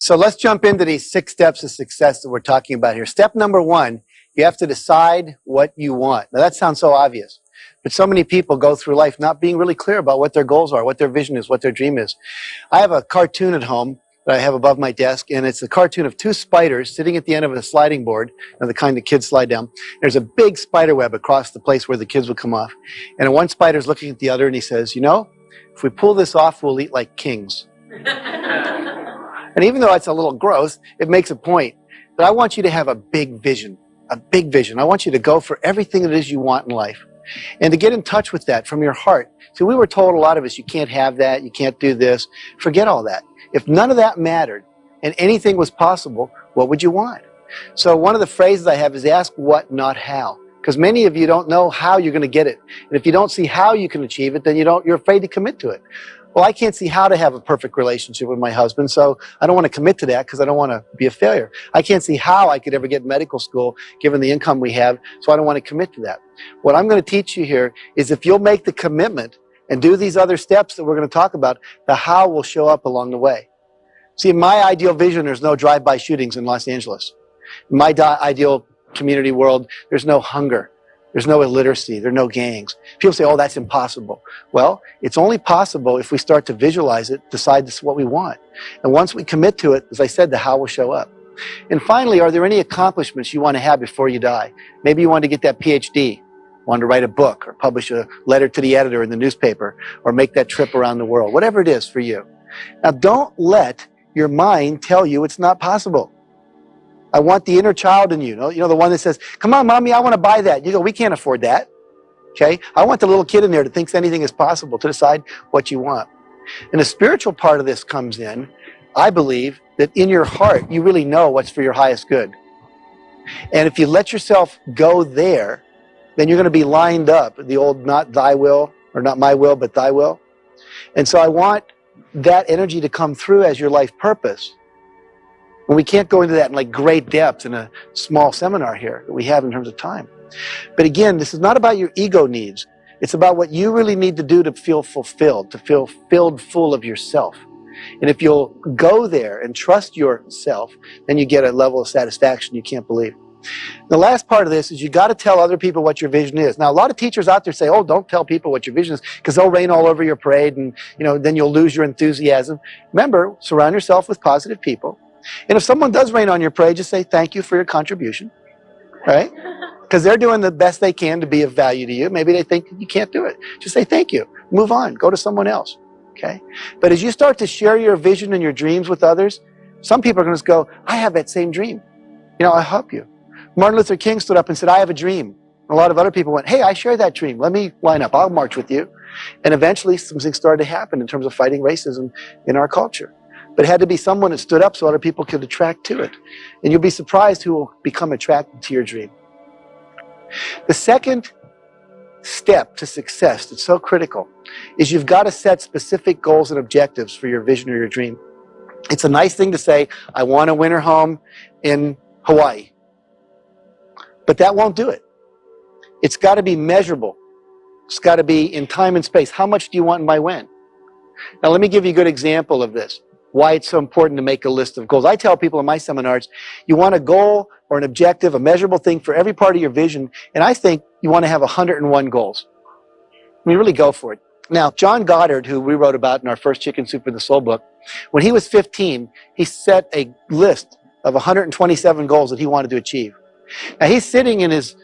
So let's jump into these 6 steps of success that we're talking about here. Step number 1, you have to decide what you want. Now that sounds so obvious, but so many people go through life not being really clear about what their goals are, what their vision is, what their dream is. I have a cartoon at home that I have above my desk, and it's a cartoon of 2 spiders sitting at the end of a sliding board, the kind that kids slide down. There's a big spider web across the place where the kids would come off. And one spider's looking at the other and he says, you know, if we pull this off, we'll eat like kings. And even though it's a little gross, it makes a point. But I want you to have a big vision, a big vision. I want you to go for everything it is you want in life. And to get in touch with that from your heart. See, we were told, a lot of us, you can't have that, you can't do this. Forget all that. If none of that mattered and anything was possible, what would you want? So one of the phrases I have is ask what, not how. Because many of you don't know how you're going to get it. And if you don't see how you can achieve it, then you're afraid to commit to it. Well, I can't see how to have a perfect relationship with my husband, so I don't want to commit to that because I don't want to be a failure. I can't see how I could ever get medical school given the income we have, so I don't want to commit to that. What I'm going to teach you here is if you'll make the commitment and do these other steps that we're going to talk about, the how will show up along the way. See, in my ideal vision, there's no drive-by shootings in Los Angeles. In my ideal community world, there's no hunger. There's no illiteracy. There are no gangs. People say, oh, that's impossible. Well, it's only possible if we start to visualize it, decide this is what we want. And once we commit to it, as I said, the how will show up. And finally, are there any accomplishments you want to have before you die? Maybe you want to get that PhD, want to write a book or publish a letter to the editor in the newspaper or make that trip around the world, whatever it is for you. Now, don't let your mind tell you it's not possible. I want the inner child in you, the one that says, come on, mommy, I want to buy that. You go, we can't afford that. Okay? I want the little kid in there that thinks anything is possible to decide what you want. And the spiritual part of this comes in, I believe, that in your heart, you really know what's for your highest good. And if you let yourself go there, then you're going to be lined up, the old not thy will, or not my will, but thy will. And so I want that energy to come through as your life purpose. And we can't go into that in like great depth in a small seminar here that we have in terms of time. But again, this is not about your ego needs. It's about what you really need to do to feel fulfilled, to feel filled full of yourself. And if you'll go there and trust yourself, then you get a level of satisfaction you can't believe. The last part of this is you got to tell other people what your vision is. Now, a lot of teachers out there say, oh, don't tell people what your vision is because they'll rain all over your parade and then you'll lose your enthusiasm. Remember, surround yourself with positive people. And if someone does rain on your parade, just say thank you for your contribution, right? Because they're doing the best they can to be of value to you. Maybe they think you can't do it. Just say thank you. Move on. Go to someone else, okay? But as you start to share your vision and your dreams with others, some people are going to go, I have that same dream. I'll help you. Martin Luther King stood up and said, I have a dream. A lot of other people went, hey, I share that dream. Let me line up. I'll march with you. And eventually some things started to happen in terms of fighting racism in our culture. But it had to be someone that stood up so other people could attract to it. And you'll be surprised who will become attracted to your dream. The second step to success that's so critical is you've got to set specific goals and objectives for your vision or your dream. It's a nice thing to say, I want a winter home in Hawaii. But that won't do it. It's got to be measurable. It's got to be in time and space. How much do you want and by when? Now, let me give you a good example of this. Why it's so important to make a list of goals. I tell people in my seminars, you want a goal or an objective, a measurable thing for every part of your vision, and I think you want to have 101 goals. I mean, really go for it. Now, John Goddard, who we wrote about in our first Chicken Soup for the Soul book, when he was 15, he set a list of 127 goals that he wanted to achieve. Now, he's sitting in his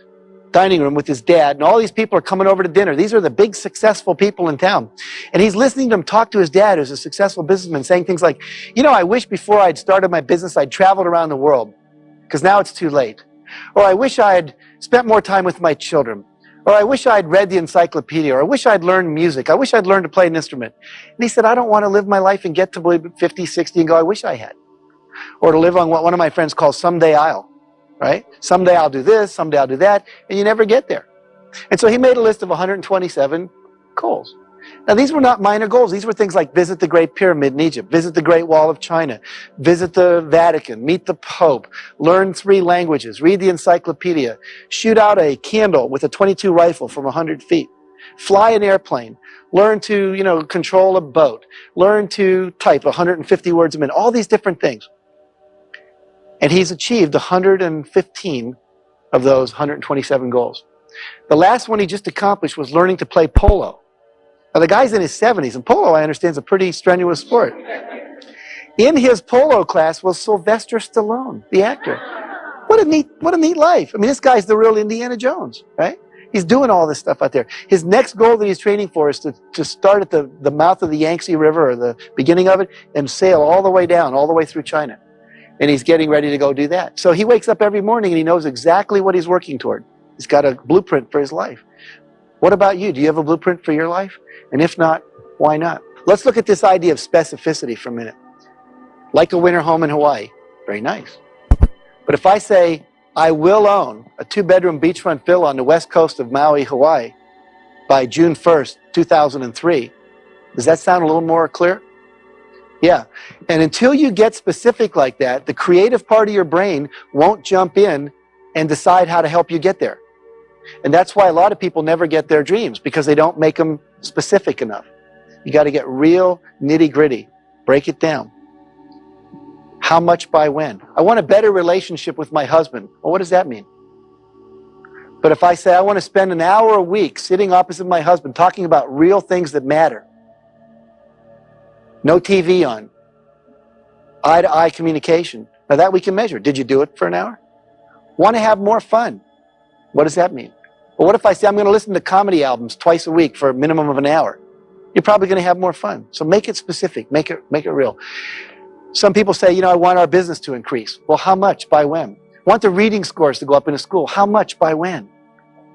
dining room with his dad, and all these people are coming over to dinner. These are the big successful people in town. And he's listening to them talk to his dad, who's a successful businessman, saying things like, I wish before I'd started my business, I'd traveled around the world, because now it's too late. Or I wish I'd spent more time with my children. Or I wish I'd read the encyclopedia. Or I wish I'd learned music. I wish I'd learned to play an instrument. And he said, I don't want to live my life and get to 50, 60 and go, I wish I had. Or to live on what one of my friends calls someday I'll. Right? Someday I'll do this, someday I'll do that, and you never get there. And so he made a list of 127 goals. Now, these were not minor goals. These were things like visit the Great Pyramid in Egypt, visit the Great Wall of China, visit the Vatican, meet the Pope, learn 3 languages, read the encyclopedia, shoot out a candle with a .22 rifle from 100 feet, fly an airplane, learn to, control a boat, learn to type 150 words a minute, all these different things. And he's achieved 115 of those 127 goals. The last one he just accomplished was learning to play polo. Now, the guy's in his 70s, and polo, I understand, is a pretty strenuous sport. In his polo class was Sylvester Stallone, the actor. What a neat life. I mean, this guy's the real Indiana Jones, right? He's doing all this stuff out there. His next goal that he's training for is to start at the mouth of the Yangtze River, or the beginning of it, and sail all the way down, all the way through China. And he's getting ready to go do that. So he wakes up every morning and he knows exactly what he's working toward. He's got a blueprint for his life. What about you? Do you have a blueprint for your life? And if not, why not? Let's look at this idea of specificity for a minute. Like a winter home in Hawaii. Very nice. But if I say, I will own a 2-bedroom beachfront villa on the west coast of Maui, Hawaii by June 1st, 2003, does that sound a little more clear? Yeah. And until you get specific like that, the creative part of your brain won't jump in and decide how to help you get there. And that's why a lot of people never get their dreams, because they don't make them specific enough. You got to get real nitty-gritty. Break it down. How much by when? I want a better relationship with my husband. Well, what does that mean? But if I say I want to spend an hour a week sitting opposite my husband talking about real things that matter, no TV on, eye-to-eye communication. Now that we can measure. Did you do it for an hour? Want to have more fun. What does that mean? Well, what if I say I'm going to listen to comedy albums twice a week for a minimum of an hour? You're probably going to have more fun. So make it specific. Make it real. Some people say, I want our business to increase. Well, how much? By when? I want the reading scores to go up in a school. How much? By when?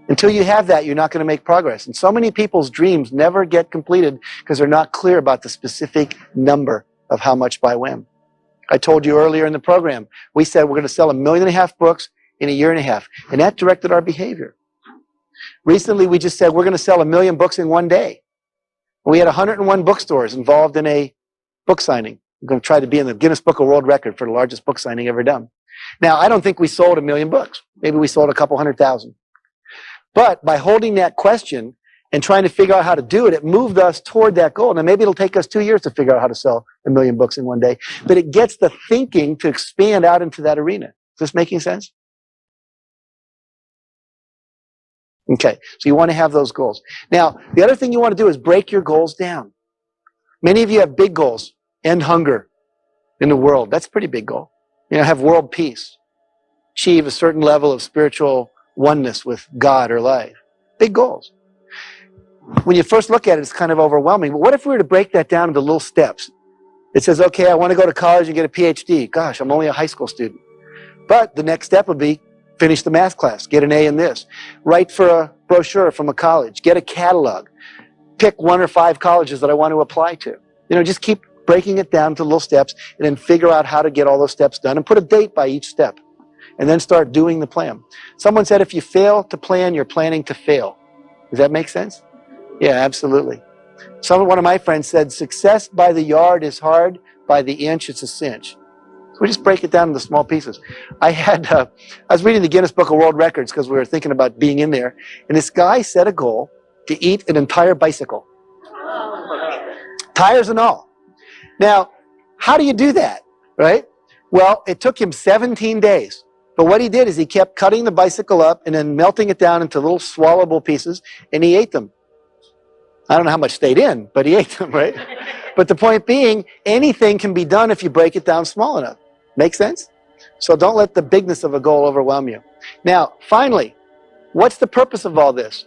Until you have that, you're not going to make progress. And so many people's dreams never get completed because they're not clear about the specific number of how much by when. I told you earlier in the program, we said we're going to sell 1.5 million books in 1.5 years. And that directed our behavior. Recently, we just said we're going to sell 1 million books in one day. We had 101 bookstores involved in a book signing. We're going to try to be in the Guinness Book of World Record for the largest book signing ever done. Now, I don't think we sold 1 million books. Maybe we sold a couple 100,000. But by holding that question and trying to figure out how to do it, it moved us toward that goal. Now, maybe it'll take us 2 years to figure out how to sell 1 million books in one day, but it gets the thinking to expand out into that arena. Is this making sense? Okay, so you want to have those goals. Now, the other thing you want to do is break your goals down. Many of you have big goals. End hunger in the world. That's a pretty big goal. Have world peace. Achieve a certain level of spiritual oneness with God or life. Big goals. When you first look at it, it's kind of overwhelming. But what if we were to break that down into little steps? It says, okay, I want to go to college and get a PhD. Gosh, I'm only a high school student. But the next step would be finish the math class, get an A in this, write for a brochure from a college, get a catalog, pick 1 or 5 colleges that I want to apply to. Just keep breaking it down to little steps and then figure out how to get all those steps done and put a date by each step. And then start doing the plan. Someone said if you fail to plan, you're planning to fail. Does that make sense? Yeah, absolutely. One of my friends said, success by the yard is hard, by the inch it's a cinch. So we just break it down into small pieces. I was reading the Guinness Book of World Records because we were thinking about being in there. And this guy set a goal to eat an entire bicycle. Tires and all. Now, how do you do that, right? Well, it took him 17 days. But what he did is he kept cutting the bicycle up and then melting it down into little swallowable pieces, and he ate them. I don't know how much stayed in, but he ate them, right? But the point being, anything can be done if you break it down small enough. Make sense? So don't let the bigness of a goal overwhelm you. Now, finally, what's the purpose of all this?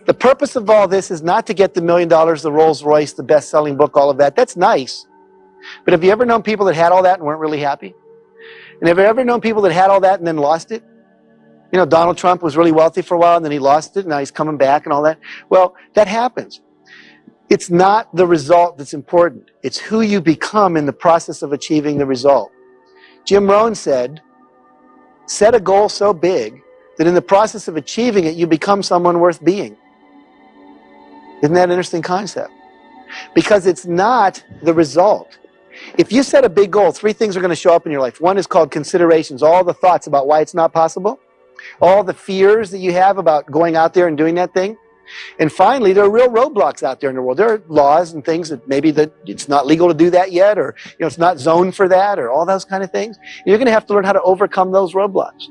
The purpose of all this is not to get the $1 million, the Rolls Royce, the best-selling book, all of that. That's nice. But have you ever known people that had all that and weren't really happy? And have you ever known people that had all that and then lost it? Donald Trump was really wealthy for a while and then he lost it and now he's coming back and all that. Well, that happens. It's not the result that's important. It's who you become in the process of achieving the result. Jim Rohn said, set a goal so big that in the process of achieving it, you become someone worth being. Isn't that an interesting concept? Because it's not the result. If you set a big goal, 3 things are going to show up in your life. One is called considerations, all the thoughts about why it's not possible, all the fears that you have about going out there and doing that thing. And finally, there are real roadblocks out there in the world. There are laws and things that maybe that it's not legal to do that yet, or it's not zoned for that, or all those kind of things. You're going to have to learn how to overcome those roadblocks,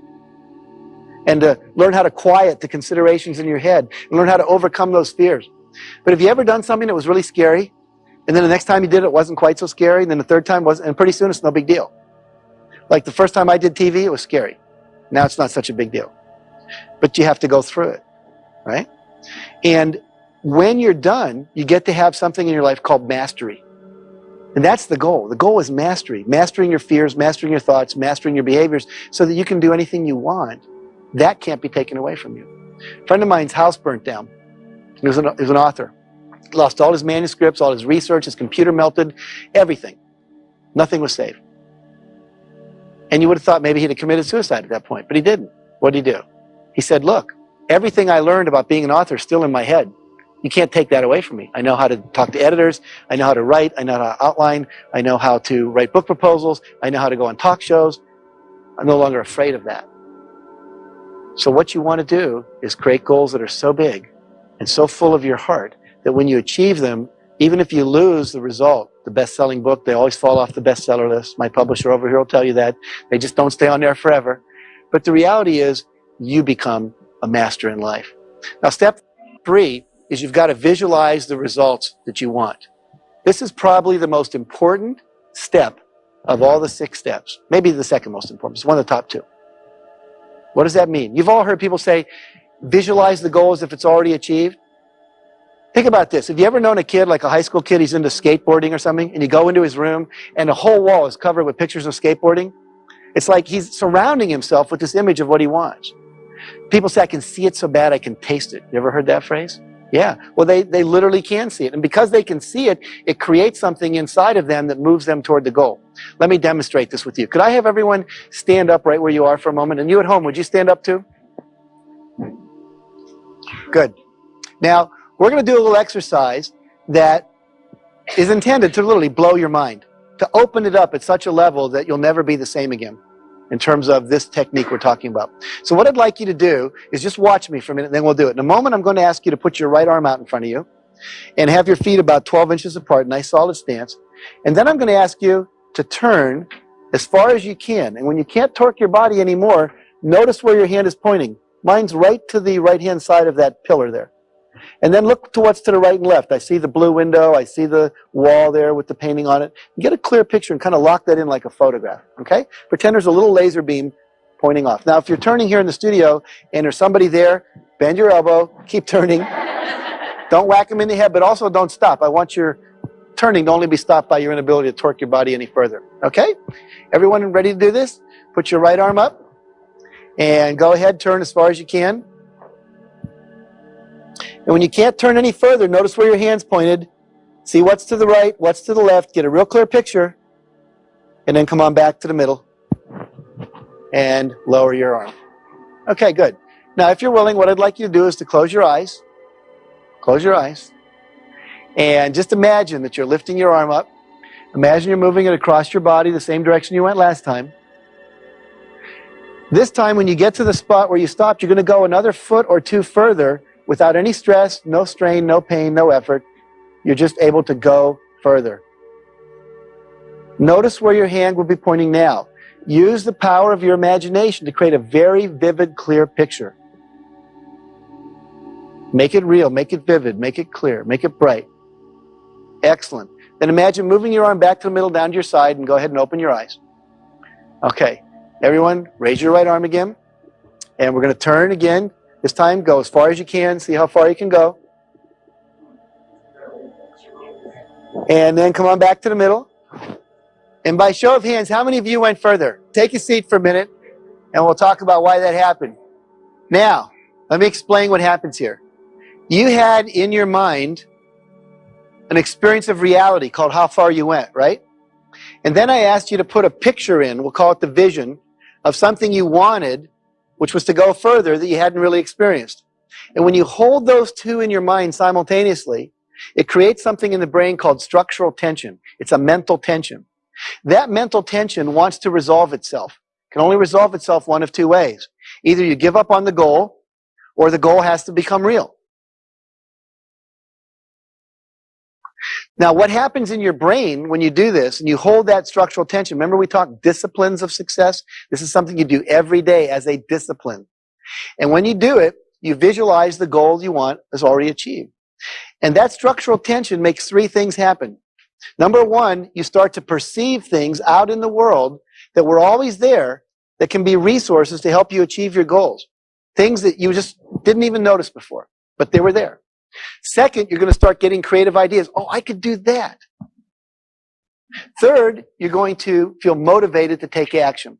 and to learn how to quiet the considerations in your head, and learn how to overcome those fears. But have you ever done something that was really scary, and then the next time you did it, it wasn't quite so scary, and then the third time was, and pretty soon it's no big deal. Like the first time I did TV, it was scary. Now it's not such a big deal. But you have to go through it, right? And when you're done, you get to have something in your life called mastery. And that's the goal. The goal is mastery. Mastering your fears, mastering your thoughts, mastering your behaviors so that you can do anything you want. That can't be taken away from you. A friend of mine's house burnt down. He was an author. He lost all his manuscripts, all his research, his computer melted, everything. Nothing was saved. And you would have thought maybe he'd have committed suicide at that point, but he didn't. What did he do? He said, look, everything I learned about being an author is still in my head. You can't take that away from me. I know how to talk to editors. I know how to write. I know how to outline. I know how to write book proposals. I know how to go on talk shows. I'm no longer afraid of that. So what you want to do is create goals that are so big and so full of your heart that when you achieve them, even if you lose the result, the best-selling book, they always fall off the bestseller list. My publisher over here will tell you that. They just don't stay on there forever. But the reality is you become a master in life. Now, step 3 is you've got to visualize the results that you want. This is probably the most important step of all the 6 steps. Maybe the second most important. It's one of the top 2. What does that mean? You've all heard people say, visualize the goal as if it's already achieved. Think about this. Have you ever known a kid, like a high school kid, he's into skateboarding or something, and you go into his room and the whole wall is covered with pictures of skateboarding? It's like he's surrounding himself with this image of what he wants. People say, I can see it so bad I can taste it. You ever heard that phrase? Yeah. Well, they literally can see it. And because they can see it, it creates something inside of them that moves them toward the goal. Let me demonstrate this with you. Could I have everyone stand up right where you are for a moment? And you at home, would you stand up too? Good. Now, we're going to do a little exercise that is intended to literally blow your mind, to open it up at such a level that you'll never be the same again in terms of this technique we're talking about. So what I'd like you to do is just watch me for a minute, and then we'll do it. In a moment, I'm going to ask you to put your right arm out in front of you and have your feet about 12 inches apart, nice solid stance. And then I'm going to ask you to turn as far as you can. And when you can't torque your body anymore, notice where your hand is pointing. Mine's right to the right-hand side of that pillar there. And then look to what's to the right and left. I see the blue window. I see the wall there with the painting on it. Get a clear picture and kind of lock that in like a photograph, okay? Pretend there's a little laser beam pointing off. Now, if you're turning here in the studio and there's somebody there, bend your elbow, keep turning. Don't whack them in the head, but also don't stop. I want your turning to only be stopped by your inability to torque your body any further, okay? Everyone ready to do this? Put your right arm up and go ahead, turn as far as you can. And when you can't turn any further, notice where your hand's pointed. See what's to the right, what's to the left. Get a real clear picture. And then come on back to the middle. And lower your arm. Okay, good. Now, if you're willing, what I'd like you to do is to close your eyes. Close your eyes. And just imagine that you're lifting your arm up. Imagine you're moving it across your body the same direction you went last time. This time, when you get to the spot where you stopped, you're going to go another foot or 2 further without any stress, no strain, no pain, no effort. You're just able to go further. Notice where your hand will be pointing now. Use the power of your imagination to create a very vivid, clear picture. Make it real, make it vivid, make it clear, make it bright. Excellent. Then imagine moving your arm back to the middle, down to your side, and go ahead and open your eyes. Okay, everyone, raise your right arm again. And we're going to turn again. This time, go as far as you can. See how far you can go. And then come on back to the middle. And by show of hands, how many of you went further? Take a seat for a minute, and we'll talk about why that happened. Now, let me explain what happens here. You had in your mind an experience of reality called how far you went, right? And then I asked you to put a picture in, we'll call it the vision, of something you wanted, which was to go further that you hadn't really experienced. And when you hold those two in your mind simultaneously, it creates something in the brain called structural tension. It's a mental tension. That mental tension wants to resolve itself. It can only resolve itself one of 2 ways. Either you give up on the goal, or the goal has to become real. Now, what happens in your brain when you do this and you hold that structural tension? Remember we talked disciplines of success? This is something you do every day as a discipline. And when you do it, you visualize the goal you want is already achieved. And that structural tension makes three things happen. Number one, you start to perceive things out in the world that were always there that can be resources to help you achieve your goals. Things that you just didn't even notice before, but they were there. Second, you're going to start getting creative ideas. Oh, I could do that. Third, you're going to feel motivated to take action.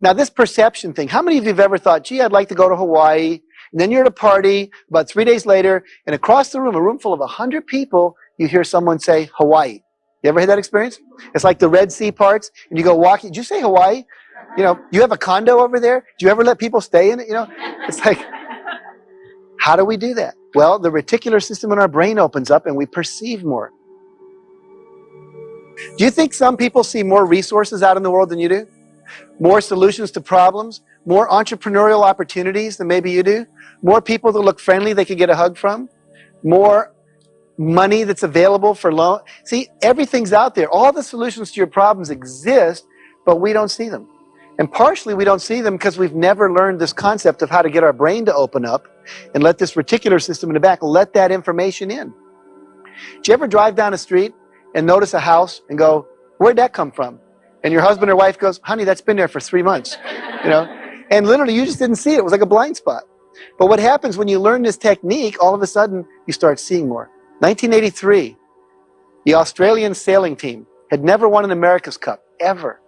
Now, this perception thing, how many of you have ever thought, gee, I'd like to go to Hawaii, and then you're at a party about 3 days later, and across the room, a room full of 100 people, you hear someone say Hawaii. You ever had that experience? It's like the Red Sea parts, and you go walking. Did you say Hawaii? You know, you have a condo over there? Do you ever let people stay in it? You know, it's like, how do we do that? Well, the reticular system in our brain opens up and we perceive more. Do you think some people see more resources out in the world than you do? More solutions to problems? More entrepreneurial opportunities than maybe you do? More people that look friendly they could get a hug from? More money that's available for loan? See, everything's out there. All the solutions to your problems exist, but we don't see them. And partially we don't see them because we've never learned this concept of how to get our brain to open up and let this reticular system in the back let that information in. Did you ever drive down a street and notice a house and go, where'd that come from? And your husband or wife goes, honey, that's been there for 3 months. You know, and literally you just didn't see it. It was like a blind spot. But what happens when you learn this technique, all of a sudden you start seeing more. 1983, the Australian sailing team had never won an America's Cup, ever.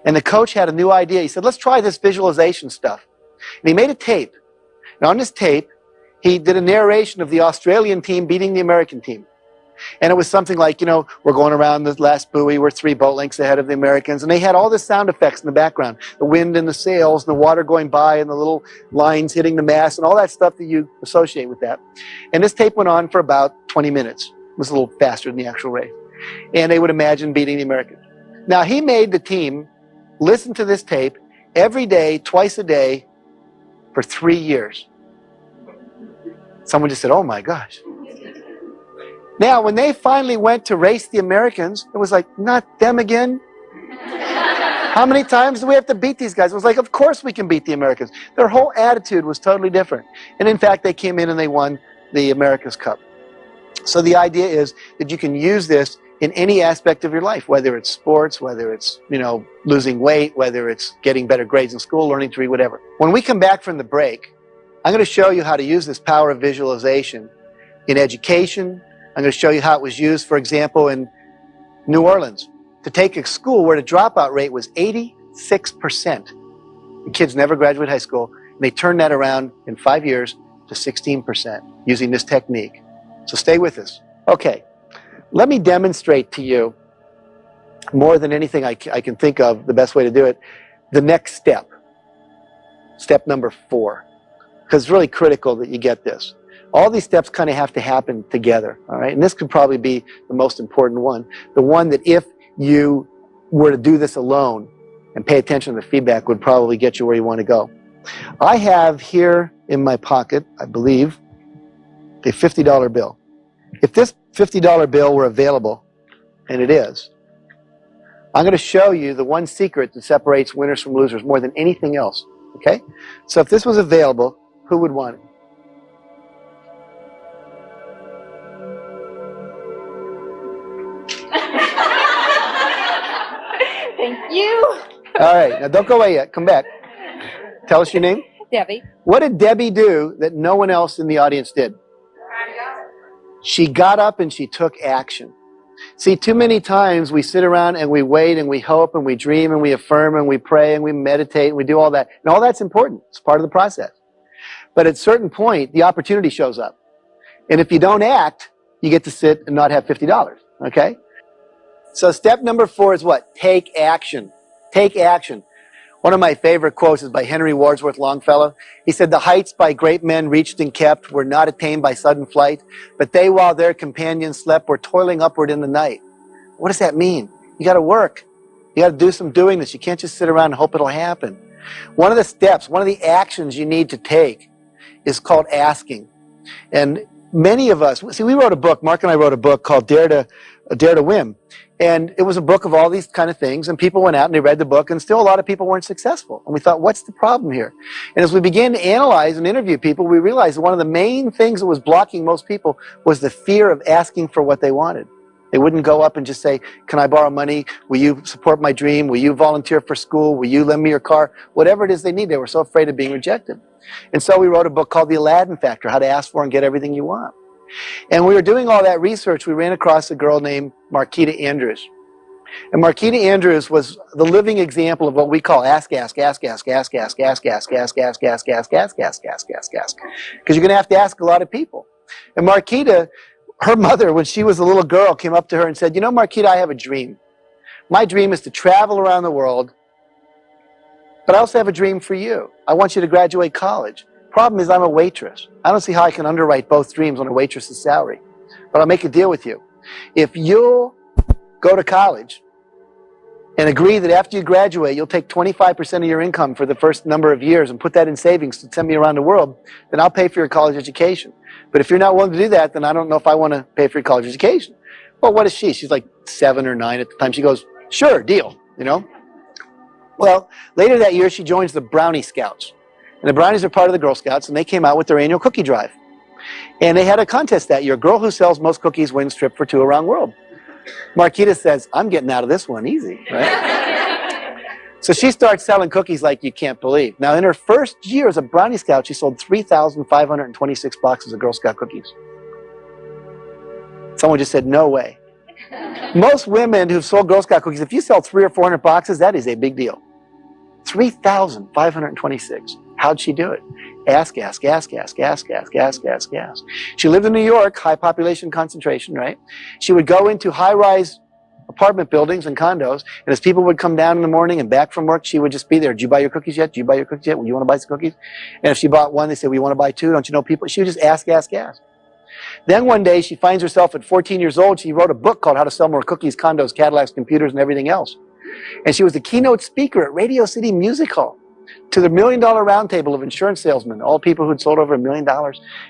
And the coach had a new idea. He said, let's try this visualization stuff. And he made a tape. And on this tape, he did a narration of the Australian team beating the American team. And it was something like, you know, we're going around the last buoy, we're 3 boat lengths ahead of the Americans. And they had all the sound effects in the background. The wind and the sails and the water going by and the little lines hitting the mast and all that stuff that you associate with that. And this tape went on for about 20 minutes. It was a little faster than the actual race. And they would imagine beating the Americans. Now, he made the team listen to this tape every day, twice a day, for 3 years. Someone just said, oh my gosh. Now, when they finally went to race the Americans, it was like, not them again? How many times do we have to beat these guys? It was like, of course we can beat the Americans. Their whole attitude was totally different. And in fact, they came in and they won the America's Cup. So the idea is that you can use this in any aspect of your life, whether it's sports, whether it's, you know, losing weight, whether it's getting better grades in school, learning to read, whatever. When we come back from the break, I'm going to show you how to use this power of visualization in education. I'm going to show you how it was used, for example, in New Orleans, to take a school where the dropout rate was 86%. The kids never graduated high school, and they turned that around in 5 years to 16% using this technique. So stay with us. Okay. Let me demonstrate to you, more than anything I can think of, the best way to do it, the next step. Step number 4. Because it's really critical that you get this. All these steps kind of have to happen together, all right? And this could probably be the most important one. The one that if you were to do this alone and pay attention to the feedback would probably get you where you want to go. I have here in my pocket, I believe, a $50 bill. If this $50 bill were available, and it is, I'm going to show you the one secret that separates winners from losers more than anything else, okay? So if this was available, who would want it? Thank you. All right, now don't go away yet. Come back. Tell us your name. Debbie. What did Debbie do that no one else in the audience did? She got up and she took action. See, too many times we sit around and we wait and we hope and we dream and we affirm and we pray and we meditate and we do all that. And all that's important. It's part of the process. But at a certain point, the opportunity shows up. And if you don't act, you get to sit and not have $50, okay? So step number 4 is what? Take action. Take action. One of my favorite quotes is by Henry Wadsworth Longfellow. He said, the heights by great men reached and kept were not attained by sudden flight, but they, while their companions slept, were toiling upward in the night. What does that mean? You got to work. You got to do some doing this. You can't just sit around and hope it'll happen. One of the steps, one of the actions you need to take is called asking. And many of us, see, we wrote a book, Mark and I wrote a book called Dare to Win. And it was a book of all these kind of things, and people went out and they read the book, and still a lot of people weren't successful. And we thought, what's the problem here? And as we began to analyze and interview people, we realized that one of the main things that was blocking most people was the fear of asking for what they wanted. They wouldn't go up and just say, can I borrow money? Will you support my dream? Will you volunteer for school? Will you lend me your car? Whatever it is they need, they were so afraid of being rejected. And so we wrote a book called The Aladdin Factor, How to Ask for and Get Everything You Want. And we were doing all that research. We ran across a girl named Marquita Andrews. And Marquita Andrews was the living example of what we call ask, ask, ask, ask, ask, ask, ask, ask, ask, ask, ask, ask, ask, ask, ask, ask, ask. Because you're going to have to ask a lot of people. And Marquita, her mother, when she was a little girl, came up to her and said, you know, Marquita, I have a dream. My dream is to travel around the world, but I also have a dream for you. I want you to graduate college. Problem is, I'm a waitress. I don't see how I can underwrite both dreams on a waitress's salary. But I'll make a deal with you. If you'll go to college and agree that after you graduate, you'll take 25% of your income for the first number of years and put that in savings to send me around the world, then I'll pay for your college education. But if you're not willing to do that, then I don't know if I want to pay for your college education. Well, what is she? She's like 7 or 9 at the time. She goes, sure, deal, you know? Well, later that year, she joins the Brownie Scouts. And the Brownies are part of the Girl Scouts, and they came out with their annual cookie drive. And they had a contest that year. Girl who sells most cookies wins trip for 2 around the world. Marquita says, I'm getting out of this one easy, right? So she starts selling cookies like you can't believe. Now, in her first year as a Brownie Scout, she sold 3,526 boxes of Girl Scout cookies. Someone just said, no way. Most women who've sold Girl Scout cookies, if you sell 300 or 400 boxes, that is a big deal. 3,526. How'd she do it? Ask, ask, ask, ask, ask, ask, ask, ask, ask. She lived in New York, high population concentration, right? She would go into high-rise apartment buildings and condos, and as people would come down in the morning and back from work, she would just be there. Did you buy your cookies yet? Did you buy your cookies yet? Well, you want to buy some cookies? And if she bought one, they said, well, you want to buy 2? Don't you know people? She would just ask, ask, ask. Then one day, she finds herself at 14 years old. She wrote a book called How to Sell More Cookies, Condos, Cadillacs, Computers, and Everything Else. And she was the keynote speaker at Radio City Music Hall to the $1 Million Roundtable of insurance salesmen, all people who'd sold over $1 million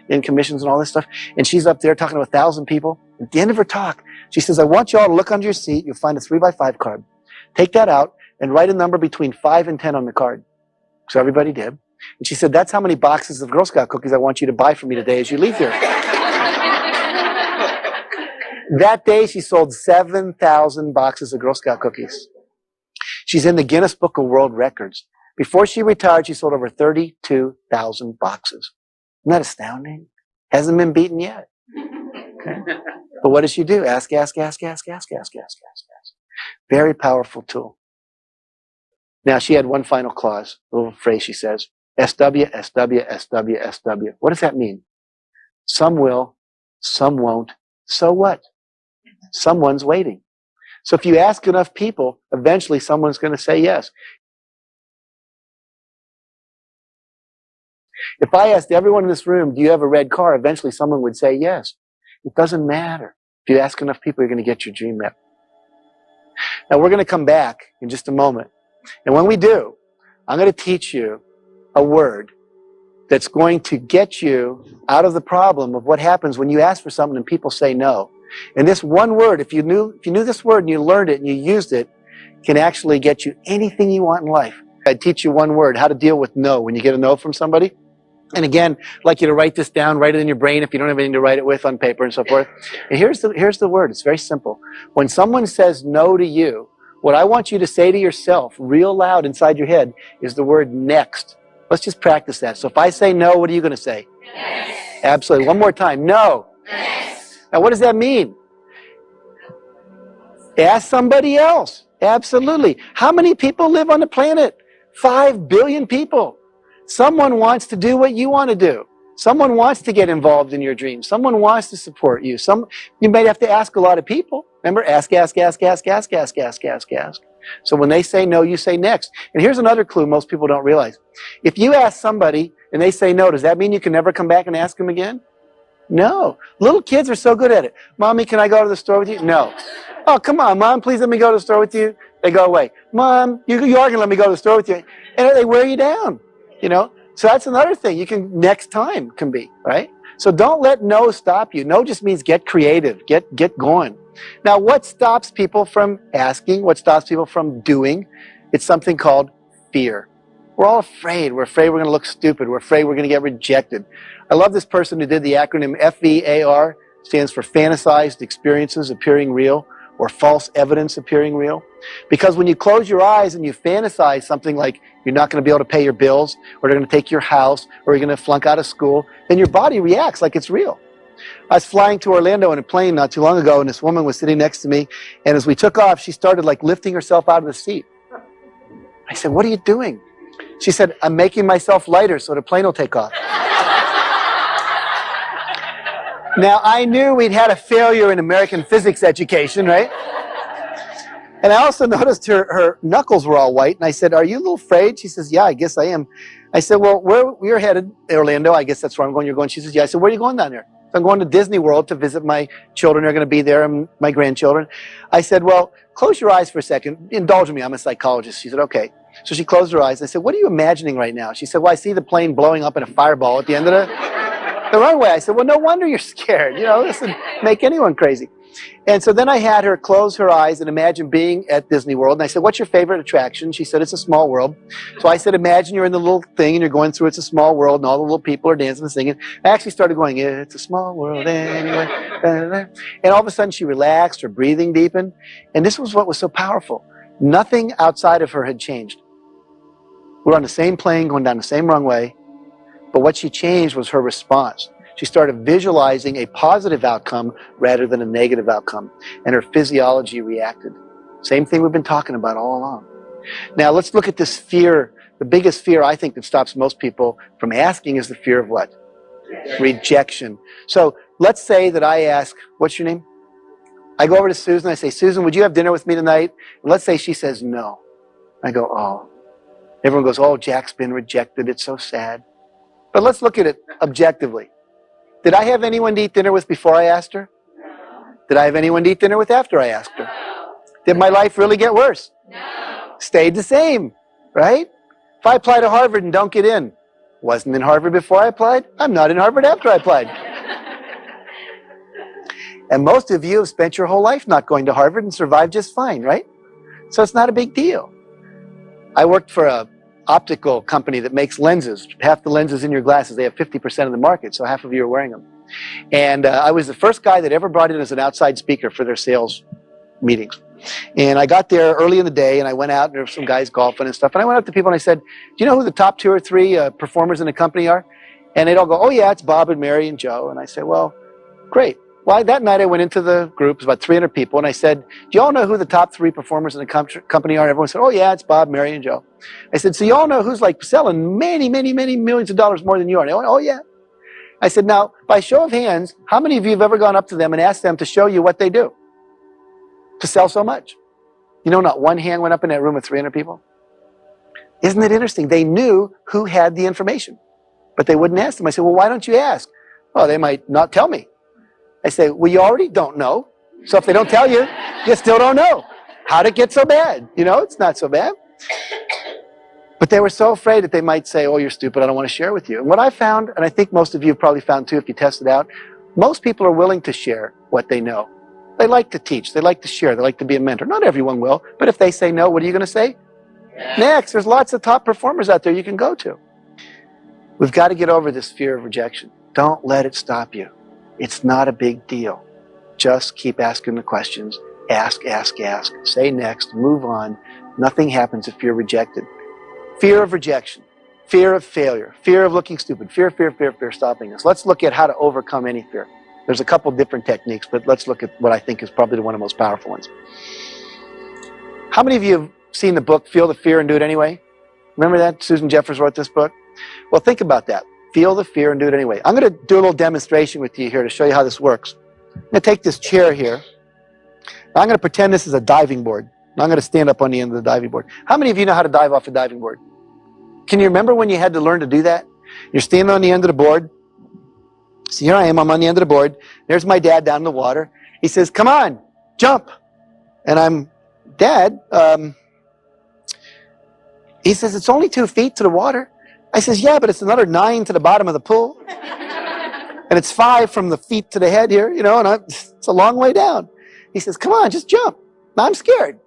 in commissions and all this stuff. And she's up there talking to 1,000 people. At the end of her talk, she says, I want you all to look under your seat. You'll find a 3x5 card. Take that out and write a number between 5 and 10 on the card. So everybody did. And she said, that's how many boxes of Girl Scout cookies I want you to buy for me today as you leave here. That day, she sold 7,000 boxes of Girl Scout cookies. She's in the Guinness Book of World Records. Before she retired, she sold over 32,000 boxes. Isn't that astounding? Hasn't been beaten yet. Okay. But what does she do? Ask, ask, ask, ask, ask, ask, ask, ask, ask. Very powerful tool. Now, she had one final clause, a little phrase she says, SW, SW, SW, SW. What does that mean? Some will, some won't. So what? Someone's waiting. So if you ask enough people, eventually someone's going to say yes. If I asked everyone in this room, do you have a red car? Eventually someone would say yes. It doesn't matter. If you ask enough people, you're going to get your dream met. Now we're going to come back in just a moment. And when we do, I'm going to teach you a word that's going to get you out of the problem of what happens when you ask for something and people say no. And this one word, if you knew this word and you learned it and you used it, can actually get you anything you want in life. I'd teach you one word, how to deal with no when you get a no from somebody. And again, I'd like you to write this down, write it in your brain if you don't have anything to write it with on paper and so forth. And here's the word. It's very simple. When someone says no to you, what I want you to say to yourself real loud inside your head is the word next. Let's just practice that. So if I say no, what are you going to say? Yes. Absolutely. One more time. No. Yes. Now, what does that mean? Ask somebody else. Absolutely. How many people live on the planet? 5 billion people. Someone wants to do what you want to do. Someone wants to get involved in your dreams. Someone wants to support you. You might have to ask a lot of people. Remember, ask, ask, ask, ask, ask, ask, ask, ask, ask. So when they say no, you say next. And here's another clue most people don't realize. If you ask somebody and they say no, does that mean you can never come back and ask them again? No. Little kids are so good at it. Mommy, can I go to the store with you? No. Oh, come on, Mom, please let me go to the store with you. They go away. Mom, you are going to let me go to the store with you. And they wear you down, you know. So that's another thing you can next time can be, right? So don't let no stop you. No just means get creative, get going. Now, what stops people from asking? What stops people from doing? It's something called fear. We're all afraid. We're afraid we're going to look stupid. We're afraid we're going to get rejected. I love this person who did the acronym FEAR, stands for fantasized experiences appearing real, or false evidence appearing real. Because when you close your eyes and you fantasize something like you're not going to be able to pay your bills, or they're going to take your house, or you're going to flunk out of school, then your body reacts like it's real. I was flying to Orlando in a plane not too long ago, and this woman was sitting next to me, and as we took off, she started like lifting herself out of the seat. I said, "What are you doing?" She said, "I'm making myself lighter so the plane will take off." Now, I knew we'd had a failure in American physics education, right? And I also noticed her knuckles were all white, and I said, "Are you a little afraid?" She says, "Yeah, I guess I am." I said, "Well, we're headed Orlando. I guess that's where I'm going. You're going?" She says, "Yeah." I said, "Where are you going down there?" "So I'm going to Disney World to visit my children. They're going to be there, and my grandchildren." I said, "Well, close your eyes for a second. Indulge me. I'm a psychologist." She said, "Okay." So she closed her eyes. I said, "What are you imagining right now?" She said, "Well, I see the plane blowing up in a fireball at the end of the runway." I said, "Well, no wonder you're scared. You know, this would make anyone crazy." And so then I had her close her eyes and imagine being at Disney World. And I said, "What's your favorite attraction?" She said, "It's a small world." So I said, "Imagine you're in the little thing and you're going through It's a Small World, and all the little people are dancing and singing." I actually started going, "It's a small world anyway." And all of a sudden she relaxed, her breathing deepened. And this was what was so powerful. Nothing outside of her had changed. We're on the same plane, going down the same runway. But what she changed was her response. She started visualizing a positive outcome rather than a negative outcome. And her physiology reacted. Same thing we've been talking about all along. Now let's look at this fear. The biggest fear I think that stops most people from asking is the fear of what? Rejection. So let's say that I ask, "What's your name?" I go over to Susan. I say, "Susan, would you have dinner with me tonight?" And let's say she says no. I go, "Oh." Everyone goes, "Oh, Jack's been rejected. It's so sad." But let's look at it objectively. Did I have anyone to eat dinner with before I asked her? Did I have anyone to eat dinner with after I asked her? Did my life really get worse? No. Stayed the same, right? If I apply to Harvard and don't get in, wasn't in Harvard before I applied, I'm not in Harvard after I applied. And most of you have spent your whole life not going to Harvard and survived just fine, right? So it's not a big deal. I worked for a optical company that makes lenses. Half the lenses in your glasses, they have 50% of the market, so half of you are wearing them. And I was the first guy that ever brought in as an outside speaker for their sales meetings. And I got there early in the day, and I went out, and there were some guys golfing and stuff. And I went up to people and I said, "Do you know who the top 2 or 3 performers in the company are?" And they'd all go, "Oh yeah, it's Bob and Mary and Joe." And I said, "Well, great." Well, that night I went into the group, it was about 300 people, and I said, "Do you all know who the top 3 performers in the company are?" Everyone said, "Oh yeah, it's Bob, Mary, and Joe." I said, "So you all know who's like selling many, many, many millions of dollars more than you are?" And they went, "Oh yeah." I said, "Now, by show of hands, how many of you have ever gone up to them and asked them to show you what they do to sell so much?" You know, not one hand went up in that room of 300 people. Isn't it interesting? They knew who had the information, but they wouldn't ask them. I said, "Well, why don't you ask?" "Oh, they might not tell me." I say, "Well, you already don't know. So if they don't tell you, you still don't know. How'd it get so bad? You know, it's not so bad." But they were so afraid that they might say, "Oh, you're stupid. I don't want to share with you." And what I found, and I think most of you have probably found too if you test it out, most people are willing to share what they know. They like to teach. They like to share. They like to be a mentor. Not everyone will. But if they say no, what are you going to say? Yeah. Next. There's lots of top performers out there you can go to. We've got to get over this fear of rejection. Don't let it stop you. It's not a big deal. Just keep asking the questions. Ask, ask, ask. Say next. Move on. Nothing happens if you're rejected. Fear of rejection. Fear of failure. Fear of looking stupid. Fear stopping us. Let's look at how to overcome any fear. There's a couple different techniques, but let's look at what I think is probably one of the most powerful ones. How many of you have seen the book, Feel the Fear and Do It Anyway? Remember that? Susan Jeffers wrote this book. Well, think about that. Feel the fear and do it anyway. I'm going to do a little demonstration with you here to show you how this works. I'm going to take this chair here. I'm going to pretend this is a diving board. I'm going to stand up on the end of the diving board. How many of you know how to dive off a diving board? Can you remember when you had to learn to do that? You're standing on the end of the board. So here I am. I'm on the end of the board. There's my dad down in the water. He says, "Come on, jump." And I'm, "Dad," he says, "It's only 2 feet to the water." I says, "Yeah, but it's another 9 to the bottom of the pool." And it's 5 from the feet to the head here, you know, and it's a long way down. He says, come on, just jump. I'm scared.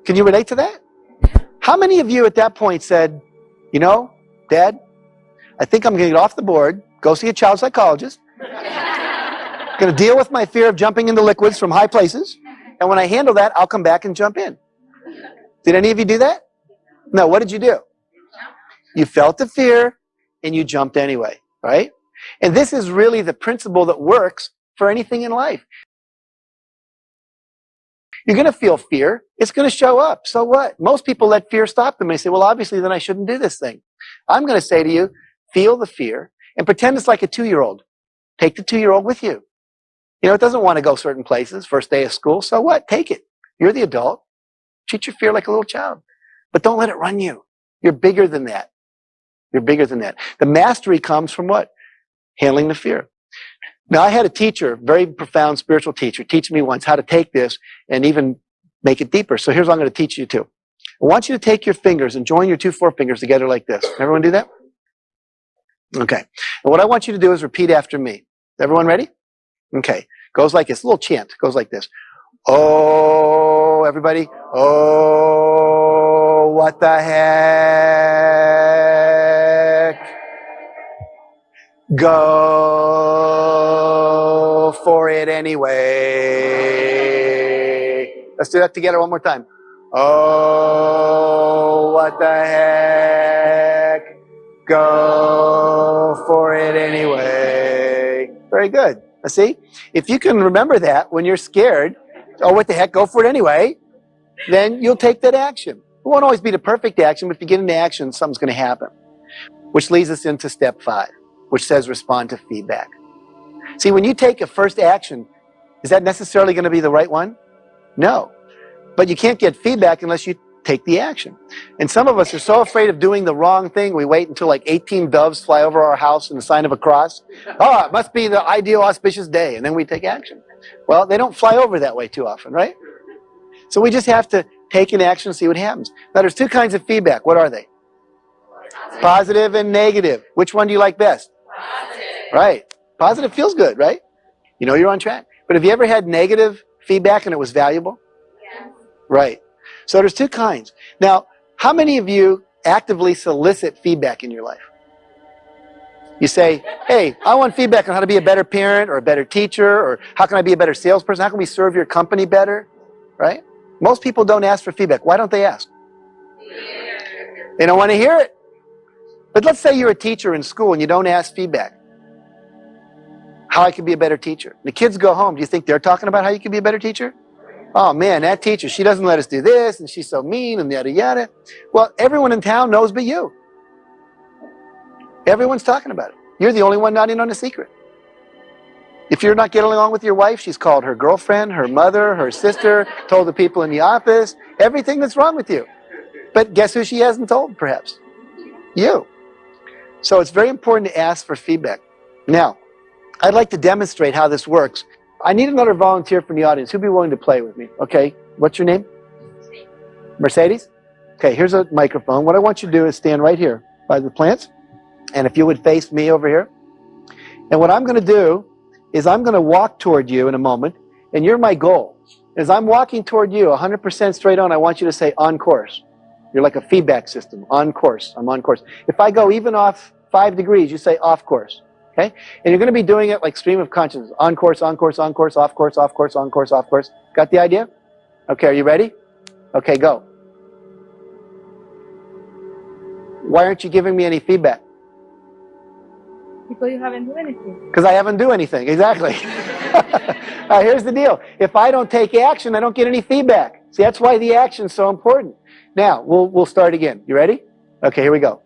Can you relate to that? How many of you at that point said, you know, Dad, I think I'm going to get off the board, go see a child psychologist, going to deal with my fear of jumping into liquids from high places, and when I handle that, I'll come back and jump in. Did any of you do that? No, what did you do? You felt the fear, and you jumped anyway, right? And this is really the principle that works for anything in life. You're going to feel fear. It's going to show up. So what? Most people let fear stop them. They say, well, obviously, then I shouldn't do this thing. I'm going to say to you, feel the fear and pretend it's like a 2-year-old. Take the 2-year-old with you. You know, it doesn't want to go certain places, first day of school. So what? Take it. You're the adult. Treat your fear like a little child. But don't let it run you. You're bigger than that. You're bigger than that. The mastery comes from what? Handling the fear. Now, I had a teacher, very profound spiritual teacher, teach me once how to take this and even make it deeper. So here's what I'm going to teach you to. I want you to take your fingers and join your 2 forefingers together like this. Everyone do that? Okay. And what I want you to do is repeat after me. Everyone ready? Okay. Goes like this. A little chant. Goes like this. Oh, everybody. Oh, what the heck? Go for it anyway. Let's do that together one more time. Oh, what the heck? Go for it anyway. Very good. See, if you can remember that when you're scared, oh, what the heck, go for it anyway, then you'll take that action. It won't always be the perfect action, but if you get into action, something's going to happen. Which leads us into step 5, which says respond to feedback. See, when you take a first action, is that necessarily going to be the right one? No. But you can't get feedback unless you take the action. And some of us are so afraid of doing the wrong thing, we wait until like 18 doves fly over our house in the sign of a cross. Oh, it must be the ideal auspicious day, and then we take action. Well, they don't fly over that way too often, right? So we just have to take an action and see what happens. Now, there's 2 kinds of feedback. What are they? Positive and negative. Which one do you like best? Positive. Right. Positive feels good, right? You know you're on track. But have you ever had negative feedback and it was valuable? Yes. Right. So there's 2 kinds. Now, how many of you actively solicit feedback in your life? You say, hey, I want feedback on how to be a better parent or a better teacher, or how can I be a better salesperson? How can we serve your company better? Right? Most people don't ask for feedback. Why don't they ask? They don't want to hear it. But let's say you're a teacher in school and you don't ask feedback. How I can be a better teacher. The kids go home. Do you think they're talking about how you can be a better teacher? Oh man, that teacher, she doesn't let us do this, and she's so mean, and yada yada. Well, everyone in town knows but you. Everyone's talking about it. You're the only one not in on the secret. If you're not getting along with your wife, she's called her girlfriend, her mother, her sister, told the people in the office, everything that's wrong with you. But guess who she hasn't told, perhaps? You. So it's very important to ask for feedback. Now, I'd like to demonstrate how this works. I need another volunteer from the audience. Who'd be willing to play with me? Okay, what's your name? Mercedes? Okay, here's a microphone. What I want you to do is stand right here by the plants. And if you would face me over here. And what I'm going to do is I'm going to walk toward you in a moment. And you're my goal. As I'm walking toward you 100% straight on, I want you to say on course. You're like a feedback system. On course. I'm on course. If I go even off 5 degrees, you say off course. Okay? And you're going to be doing it like stream of consciousness. On course, on course, on course, off course, off course, on course, off course. Got the idea? Okay, are you ready? Okay, go. Why aren't you giving me any feedback? Because you haven't done anything. Because I haven't done anything, exactly. Here's the deal. If I don't take action, I don't get any feedback. See, that's why the action's so important. Now, we'll start again. You ready? Okay, here we go.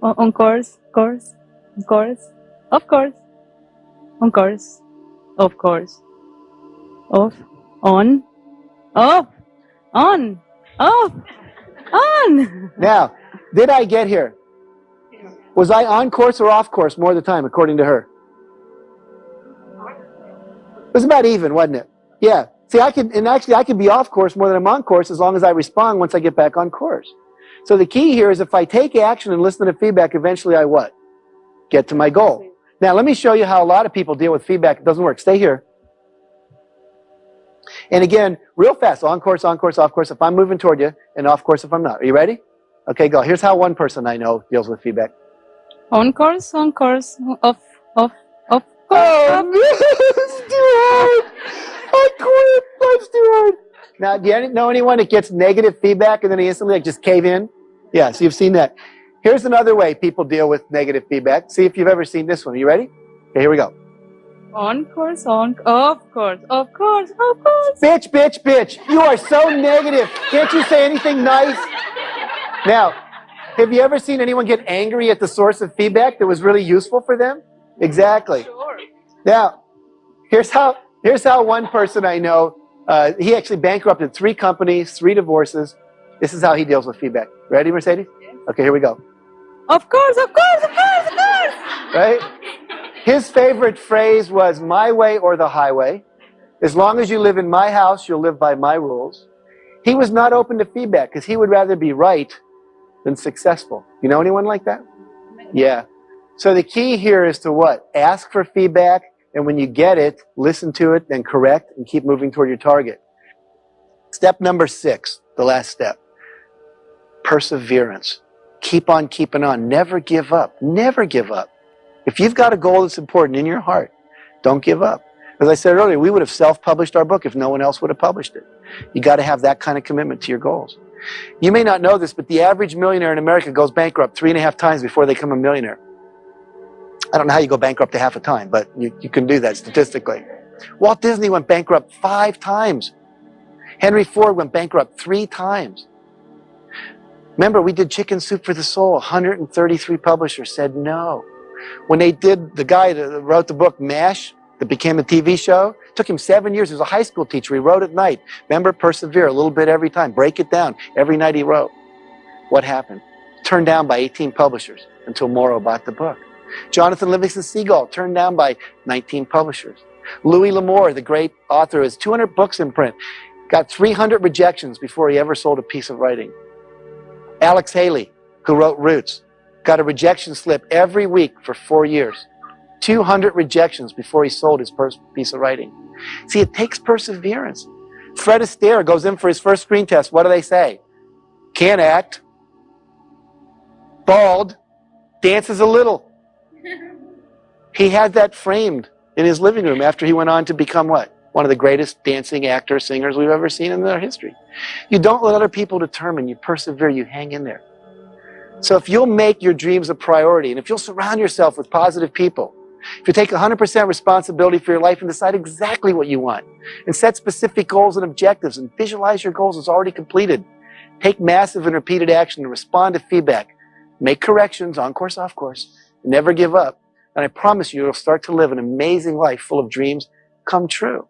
On course, course, course, of course, on course, of course, off, on, off, on, off, on. Now, did I get here? Was I on course or off course more of the time, according to her? It was about even, wasn't it? Yeah. See, I could be off course more than I'm on course as long as I respond once I get back on course. So the key here is if I take action and listen to feedback, eventually I what? Get to my goal. Now, let me show you how a lot of people deal with feedback. It doesn't work. Stay here. And again, real fast, on course, off course if I'm moving toward you, and off course if I'm not. Are you ready? Okay, go. Here's how one person I know deals with feedback. On course, off, course. Oh, no, it's too hard. I quit. That's too hard. Now, do you know anyone that gets negative feedback and then they instantly like just cave in? Yeah, so you've seen that. Here's another way people deal with negative feedback. See if you've ever seen this one. Are you ready? Okay, here we go. On course, off course. Bitch. You are so negative. Can't you say anything nice? Now, have you ever seen anyone get angry at the source of feedback that was really useful for them? Exactly. Sure. Now, here's how one person I know, he actually bankrupted 3 companies, 3 divorces. This is how he deals with feedback. Ready, Mercedes? Okay, here we go. Of course. Right? His favorite phrase was, my way or the highway. As long as you live in my house, you'll live by my rules. He was not open to feedback because he would rather be right than successful. You know anyone like that? Yeah. So the key here is to what? Ask for feedback, and when you get it, listen to it, then correct, and keep moving toward your target. Step number 6, the last step. Perseverance. Keep on keeping on. Never give up. Never give up. If you've got a goal that's important in your heart, don't give up. As I said earlier, we would have self-published our book if no one else would have published it. You got to have that kind of commitment to your goals. You may not know this, but the average millionaire in America goes bankrupt 3.5 times before they become a millionaire. I don't know how you go bankrupt a half a time, but you can do that statistically. Walt Disney went bankrupt 5 times. Henry Ford went bankrupt 3 times. Remember, we did Chicken Soup for the Soul. 133 publishers said no. When they did, the guy that wrote the book MASH, that became a TV show, it took him 7 years. He was a high school teacher. He wrote at night. Remember, persevere a little bit every time. Break it down. Every night he wrote. What happened? Turned down by 18 publishers until Morrow bought the book. Jonathan Livingston Seagull, turned down by 19 publishers. Louis L'Amour, the great author, has 200 books in print. Got 300 rejections before he ever sold a piece of writing. Alex Haley, who wrote Roots, got a rejection slip every week for 4 years. 200 rejections before he sold his first piece of writing. See, it takes perseverance. Fred Astaire goes in for his first screen test. What do they say? Can't act. Bald. Dances a little. He had that framed in his living room after he went on to become what? One of the greatest dancing actors, singers we've ever seen in their history. You don't let other people determine. You persevere. You hang in there. So if you'll make your dreams a priority, and if you'll surround yourself with positive people, if you take 100% responsibility for your life and decide exactly what you want, and set specific goals and objectives, and visualize your goals as already completed, take massive and repeated action to respond to feedback, make corrections, on course, off course, never give up, and I promise you, you'll start to live an amazing life full of dreams come true.